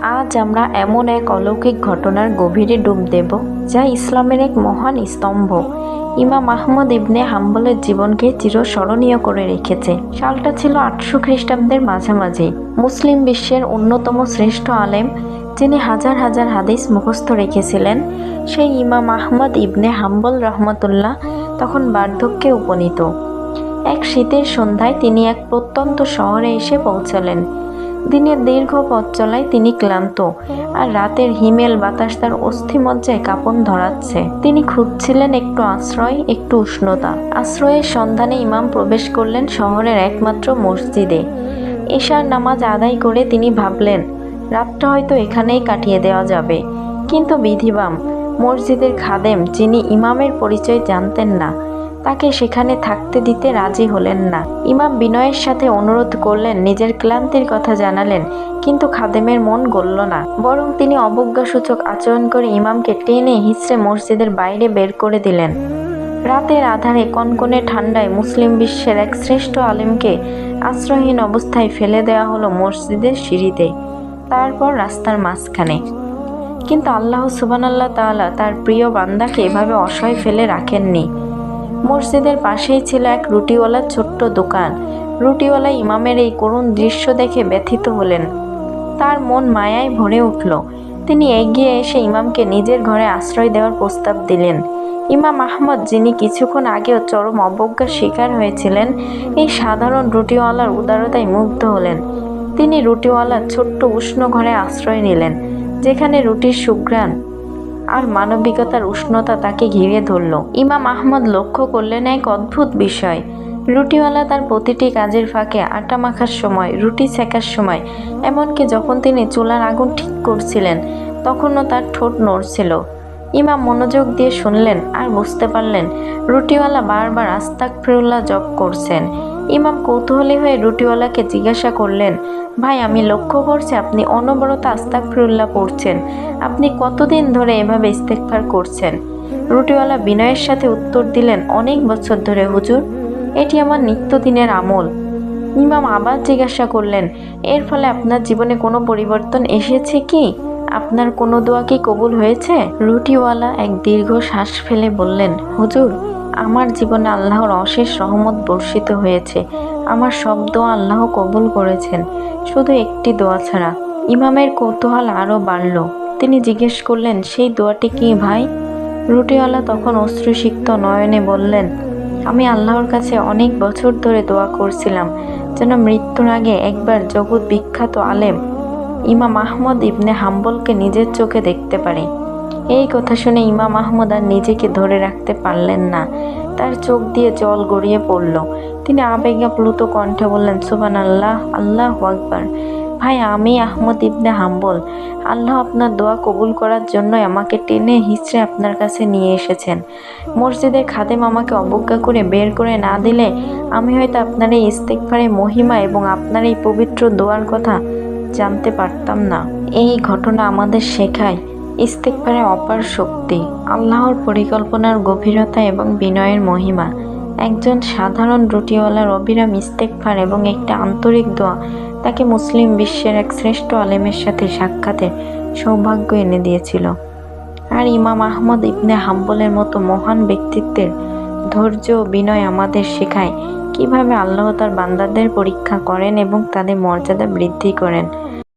আজ আমরা এমন এক অলৌকিক ঘটনার গভীরে ডুব দেব, যা ইসলামের এক মহান স্তম্ভ। ইমাম আহমদ ইবনে হাম্বলের জীবনকে চিরস্মরণীয় করে রেখেছে। সালটা ছিল 800 খ্রিস্টাব্দের মাঝামাঝি। মুসলিম বিশ্বের অন্যতম শ্রেষ্ঠ আলেম, যিনি হাজার হাজার হাদিস মুখস্থ রেখেছিলেন, সেই ইমাম আহমদ ইবনে হাম্বল রহমতুল্লাহ তখন বার্ধক্যে উপনীত। এক শীতের সন্ধ্যায় তিনি এক প্রত্যন্ত শহরে এসে পৌঁছালেন। দিনের দীর্ঘ পথ চলায় তিনি ক্লান্ত, আর রাতের হিমেল বাতাস তার অস্থিমজ্জায় কাঁপন ধরাচ্ছে। তিনি খুঁজছিলেন একটু আশ্রয়, একটু উষ্ণতা। আশ্রয়ের সন্ধানে ইমাম প্রবেশ করলেন শহরের একমাত্র মসজিদে। এশার নামাজ আদায় করে তিনি ভাবলেন, রাতটা হয়তো এখানেই কাটিয়ে দেওয়া যাবে। কিন্তু বিধিবাম মসজিদের খাদেম, যিনি ইমামের পরিচয় জানতেন না, তাকে সেখানে থাকতে দিতে রাজি হলেন না। ইমাম বিনয়ের সাথে অনুরোধ করলেন, নিজের ক্লান্তির কথা জানালেন, কিন্তু খাদেমের মন গলল না। বরং তিনি অবজ্ঞাসূচক আচরণ করে ইমামকে টেনে হিঁচড়ে মসজিদের বাইরে বের করে দিলেন। রাতের আধারে কনকনে ঠান্ডায় মুসলিম বিশ্বের এক শ্রেষ্ঠ আলেমকে আশ্রয়হীন অবস্থায় ফেলে দেওয়া হলো মসজিদের সিঁড়িতে, তারপর রাস্তার মাঝখানে। কিন্তু আল্লাহ সুবহানাল্লাহ তাআলা তার প্রিয় বান্দাকে এভাবে অসহায় ফেলে রাখেননি। মসজিদের পাশেই ছিল এক রুটিওয়ালার ছোট্ট দোকান। রুটিওয়ালা ইমামের এই করুণ দৃশ্য দেখে ব্যথিত হলেন। তার মন মায়ায় ভরে উঠল। তিনি এগিয়ে এসে ইমামকে নিজের ঘরে আশ্রয় দেওয়ার প্রস্তাব দিলেন। ইমাম আহমদ, যিনি কিছুক্ষণ আগেও চরম অবজ্ঞার শিকার হয়েছিলেন, এই সাধারণ রুটিওয়ালার উদারতায় মুগ্ধ হলেন। তিনি রুটিওয়ালার ছোট্ট উষ্ণ ঘরে আশ্রয় নিলেন, যেখানে রুটির সুঘ্রাণ আর মানবিকতার উষ্ণতা তাকে ঘিরে ধরল। ইমাম আহমদ লক্ষ্য করলেন এক অদ্ভুত বিষয়। রুটিওয়ালা তার প্রতিটি কাজের ফাঁকে আটা মাখার সময়, রুটি সেকার সময়, এমনকি যখন তিনি চুলার আগুন ঠিক করছিলেন, তখনও তার ঠোঁট নড়ছিল। ইমাম মনোযোগ দিয়ে শুনলেন আর বুঝতে পারলেন রুটিওয়ালা বারবার আস্তাগফিরুল্লাহ জপ করছেন। ইমাম কৌতূহলী হয়ে রুটিওয়ালাকে জিজ্ঞাসা করলেন, ভাই, আমি লক্ষ্য করছি আপনি অনবরত আস্তাগফিরুল্লাহ পড়ছেন। আপনি কতদিন ধরে এভাবে ইস্তেগফার করছেন? রুটিওয়ালা বিনয়ের সাথে উত্তর দিলেন, অনেক বছর ধরে হুজুর, এটি আমার নিত্যদিনের আমল। ইমাম আবার জিজ্ঞাসা করলেন, এর ফলে আপনার জীবনে কোনো পরিবর্তন এসেছে কি? আপনার কোনো দোয়া কি কবুল হয়েছে? রুটিওয়ালা এক দীর্ঘ শ্বাস ফেলে বললেন, হুজুর, আমার জীবনে আল্লাহর অশেষ রহমত বর্ষিত হয়েছে। আমার সব দোয়া আল্লাহ কবুল করেছেন, শুধু একটি দোয়া ছাড়া। ইমামের কৌতূহল আরও বাড়ল। তিনি জিজ্ঞেস করলেন, সেই দোয়াটি কি ভাই? রুটিওয়ালা তখন অশ্রুসিক্ত নয়নে বললেন, আমি আল্লাহর কাছে অনেক বছর ধরে দোয়া করছিলাম যেন মৃত্যুর আগে একবার জগৎ বিখ্যাত আলেম ইমাম আহমদ ইবনে হাম্বলকে নিজের চোখে দেখতে পারি। এই কথা শুনে ইমাম আহমদ আর নিজেকে ধরে রাখতে পারলেন না। তার চোখ দিয়ে জল গড়িয়ে পড়ল। তিনি আবেগাপ্লুত কণ্ঠে বললেন, সুবহানাল্লাহ, আল্লাহু আকবার। ভাই, আমি আহমদ ইবনে হাম্বল। আল্লাহ আপনার দোয়া কবুল করার জন্য আমাকে টেনে হিঁচড়ে আপনার কাছে নিয়ে এসেছেন। মসজিদের খাদেম আমাকে অবজ্ঞা করে বের করে না দিলে আমি হয়তো আপনার এই ইস্তেগফারের মহিমা এবং আপনার এই পবিত্র দোয়ার কথা জানতে পারতাম না। এই ঘটনা আমাদের শেখায় ইস্তেগফারের অপার শক্তি, আল্লাহর পরিকল্পনার গভীরতা এবং বিনয়ের মহিমা। একজন সাধারণ রুটিওয়ালার অবিরাম ইস্তেগফার এবং একটা আন্তরিক দোয়া তাকে মুসলিম বিশ্বের এক শ্রেষ্ঠ আলেমের সাথে সাক্ষাতের সৌভাগ্য এনে দিয়েছিল। আর ইমাম আহমদ ইবনে হাম্বলের মতো মহান ব্যক্তিত্বের ধৈর্য ও বিনয় আমাদের শেখায় কিভাবে আল্লাহ তার বান্দাদের পরীক্ষা করেন এবং তাদের মর্যাদা বৃদ্ধি করেন।